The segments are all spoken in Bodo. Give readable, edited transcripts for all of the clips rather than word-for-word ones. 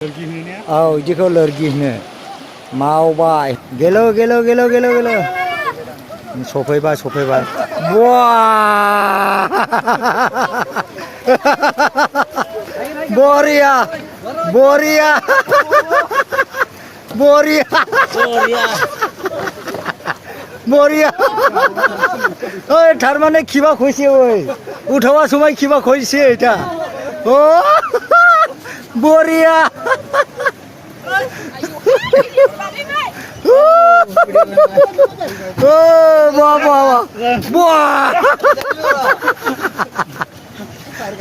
Oh, jika lagi ni, mau bay, gelo, gelo, gelo, gelo, gelo, sopai bay, wah, Boria, Boria, Boria, Boria, oh, termane kiba khushi oi, uthawa sumai kiba khushi eta, oh, Boria. Oh, wah.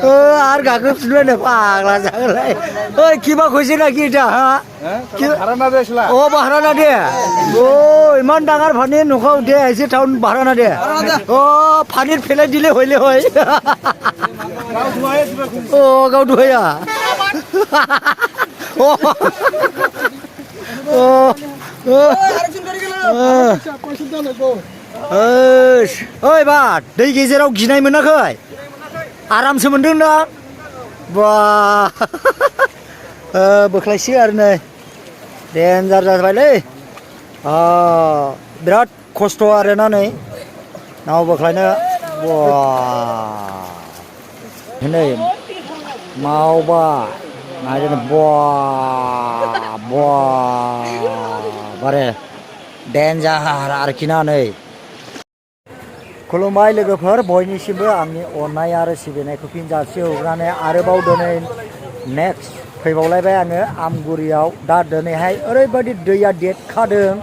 Oh, harga sudah nih paglah jangan. Oh, kiba khusi lagi dah, ha? Baharana dia sila. Oh, baharana dia. Oh, iman dangar panin nukau dia, isi tahun baharana dia. Oh, panin pelai dile hoi. Oh, kau dua ya. Oi bat, दै गेजेराव गिनाय मोनाखै? आरामसो मोनदों ना? बा बोख्लायसै आरो नै डेन्जार जाबायलै बिराद खस्थ' आरोना नै नाव बोख्लायनो बा नै मावबाय नायदो बा बारे डेन्जार आरोखि ना नै खुलुमबाय लोगोफोर बयनिसिमबो आंनि अननाय आरो सिबिनायखौ फिन जासिहरनानै आरोबाव दिनै नेक्स्ट फैबावलायबाय आङो आमगुरियाव दा दिनैहाय ओरैबायदि दैया देरखादों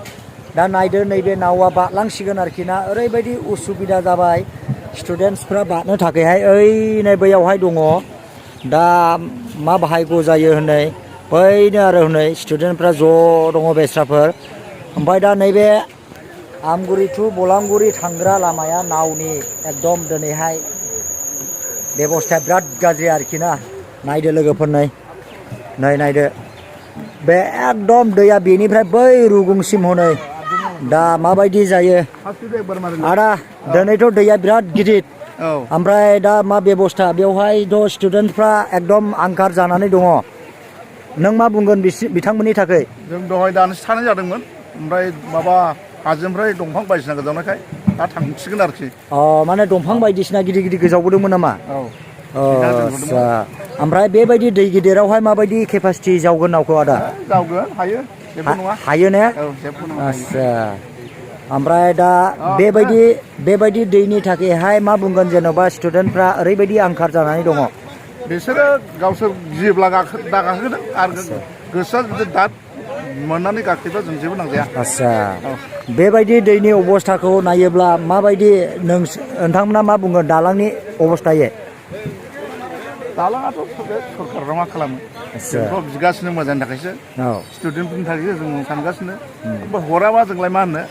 दा नायदो नैबे नावा बारलांसिगोन आरोखि ना ओरैबायदि उसुबिदा जाबाय स्टुडेन्टसफ्रा बारनो थाखायहाय ओइ नै बैयावहाय दङ दा मा बाहायगौ जायो होनै बैनो आरो हनै स्टुडेन्टफ्रा ज' दङ बेस्राफोर ओमफ्राय दा नैबे आमगुरि टु बलांगुरि थांग्रा लामाया नावनि एकदम दिनैहाय बेबस्थाया बिराद गाज्रि आरोखि ना नायदो लोगोफोर नै नायदो बे एकदम दैया बेनिफ्राय बै रुगुंसिम हनै दा माबायदि जायो आदा दिनैथ' दैया बिराद गिदिर ओमफ्राय दा मा बेबस्था बेवहायथ' स्टुडेन्टफ्रा एकदम आंखार जानानै दङ नों मा बुंगोन बिथांमोननि थाखाय जों दहाय दानोसो थानाय जादोंमोन ओमफ्राय माबा हाजोनिफ्राय दंफां बायदिसिना गोजावनायखाय दा थांसिगोन आरोखि माने दंफां बायदिसिना गिदिर गोजावबोदोंमोन नामा आच्छा ओमफ्राय बेबायदि दै गिदिरावहाय माबायदि केपासिटि जावगोन नावखौ आदा जावगोन हायो जेबो नङा हायो ने जेबो नङा आच्छा ओमफ्राय दा बेबायदि दैनि थाखायहाय मा बुंगोन जेन'बा स्टुडेन्टफ्रा ओरैबायदि आंखार जानानै दङ बिसोरो गावसोर गियोब्ला दागाखोदों आरो गोसोआ जुदि दा मोननानै गाखोयोबा जों जेबो नांजाया आच्छा बेबायदि दैनि अबस्थाखौ नायोब्ला माबायदि नोंथांमोना मा बुंगोन दालांनि अबस्थायै दालाङाथ' सरकारा मा खालामो जोंथ' बिगासिनो मोजांनि थाखायसो स्टुडेन्टफोरनि थाखायसो जों सानगासिनो हराबा जोंलाय मा होननो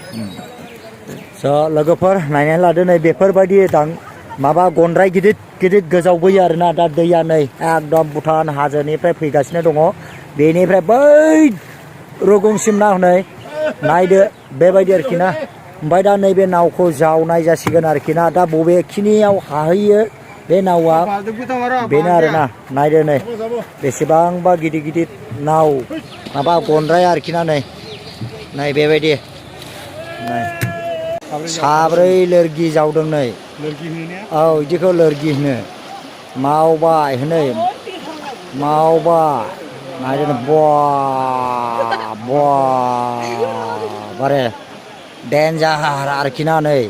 स' लोगोफोर नायनानै लादो नै बेफोरबायदि माबा गन्द्राय गिदिर गोजावबोयो आरोना दा दैया नै एकदम भुटान हाजोनिफ्राय फैगासिनो दङ बेनिफ्राय बै रुगुंसिम ना हनै नायदो बेबायदि आरोखि ना ओमफ्राय दा नैबे नावखौ जावनाय जासिगोन आरोखि ना दा बबेखिनियाव हाहैयो बे नावा बेनो आरोना नायदो नै बेसेबांबा गिदिर नाव माबा गन्द्राय आरोखि ना नै बेबायदि नै साब्रै लोरगि जावदों नै औ बिदिखौ लोरगि होनो मावबाय नायदो बारे डेन्जार आरोखि ना नै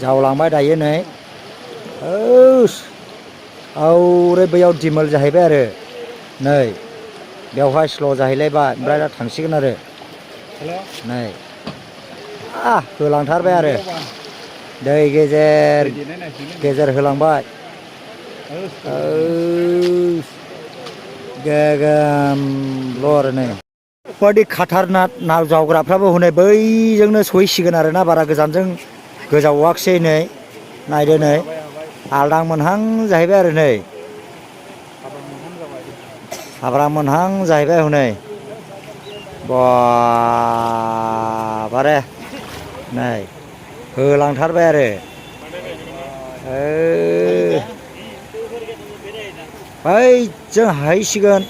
जावलांबाय दायो नै औरै बैयाव दिमोल जाहैबाय आरो नै बेवहाय स्ल' जाहैलायबाय ओमफ्राय दा थांसिगोन आरो नै होलांथारबाय आरो दै गेजेर होलांबाय गोगोमल' आरो नै बेबायदि खाटारनाथ नाव जावग्राफ्राबो हनै बैजोंनो सहैसिगोन आरोना बारा गोजानजों गोजावाखिसै नै नायदो नै आलदां मोनहां जाहैबाय आरो नै हाब्रां मोनहां जाहैबाय हनै बारे नै होलांथारबाय आरो ओइ जों हायसिगोन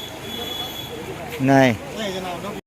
नाय